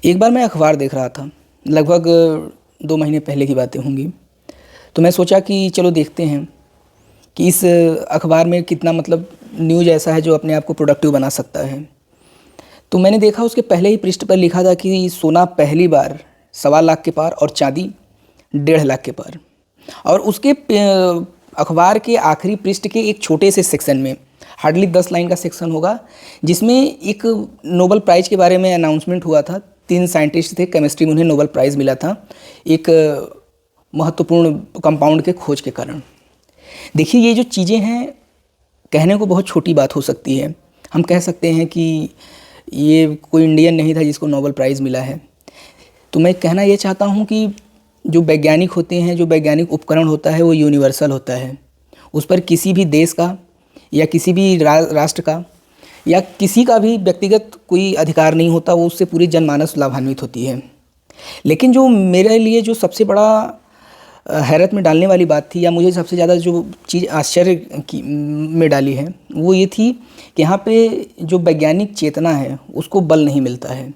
एक बार मैं अखबार देख रहा था, लगभग 2 महीने पहले की बातें होंगी। तो मैं सोचा कि चलो देखते हैं कि इस अखबार में कितना मतलब न्यूज़ ऐसा है जो अपने आप को प्रोडक्टिव बना सकता है। तो मैंने देखा उसके पहले ही पृष्ठ पर लिखा था कि सोना पहली बार 1.25 लाख के पार और चांदी 1.5 लाख के पार। और उसके अखबार के आखिरी पृष्ठ के एक छोटे से सेक्शन में हार्डली 10 लाइन का सेक्शन होगा, जिसमें एक नोबेल प्राइज़ के बारे में अनाउंसमेंट हुआ था। 3 साइंटिस्ट थे, केमिस्ट्री में उन्हें नोबेल प्राइज़ मिला था एक महत्वपूर्ण कंपाउंड के खोज के कारण। देखिए, ये जो चीज़ें हैं, कहने को बहुत छोटी बात हो सकती है। हम कह सकते हैं कि ये कोई इंडियन नहीं था जिसको नोबेल प्राइज़ मिला है। तो मैं कहना ये चाहता हूँ कि जो वैज्ञानिक होते हैं, जो वैज्ञानिक उपकरण होता है, वो यूनिवर्सल होता है। उस पर किसी भी देश का या किसी भी राष्ट्र का या किसी का भी व्यक्तिगत कोई अधिकार नहीं होता, वो उससे पूरी जनमानस लाभान्वित होती है। लेकिन जो मेरे लिए जो सबसे बड़ा हैरत में डालने वाली बात थी, या मुझे सबसे ज़्यादा जो चीज़ आश्चर्य की में डाली है, वो ये थी कि यहाँ पे जो वैज्ञानिक चेतना है उसको बल नहीं मिलता है।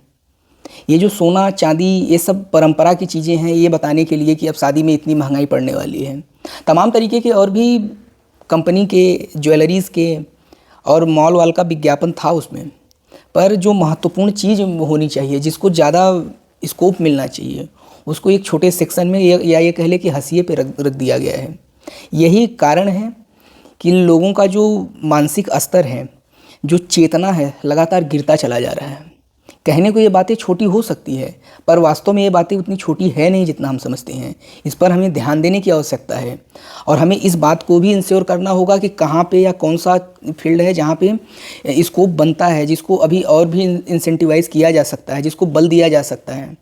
ये जो सोना चांदी ये सब परंपरा की चीज़ें हैं, ये बताने के लिए कि अब शादी में इतनी महंगाई पड़ने वाली है। तमाम तरीके के और भी कंपनी के ज्वेलरीज़ के और मॉल वाल का विज्ञापन था उसमें, पर जो महत्वपूर्ण चीज़ होनी चाहिए, जिसको ज़्यादा स्कोप मिलना चाहिए, उसको एक छोटे सेक्शन में या ये कह ले कि हाशिए पे रख दिया गया है। यही कारण है कि लोगों का जो मानसिक स्तर है, जो चेतना है, लगातार गिरता चला जा रहा है। कहने को ये बातें छोटी हो सकती है, पर वास्तव में ये बातें उतनी छोटी है नहीं जितना हम समझते हैं। इस पर हमें ध्यान देने की आवश्यकता है, और हमें इस बात को भी इंश्योर करना होगा कि कहाँ पे या कौन सा फील्ड है जहाँ पे स्कोप बनता है, जिसको अभी और भी इंसेंटिवाइज़ किया जा सकता है, जिसको बल दिया जा सकता है।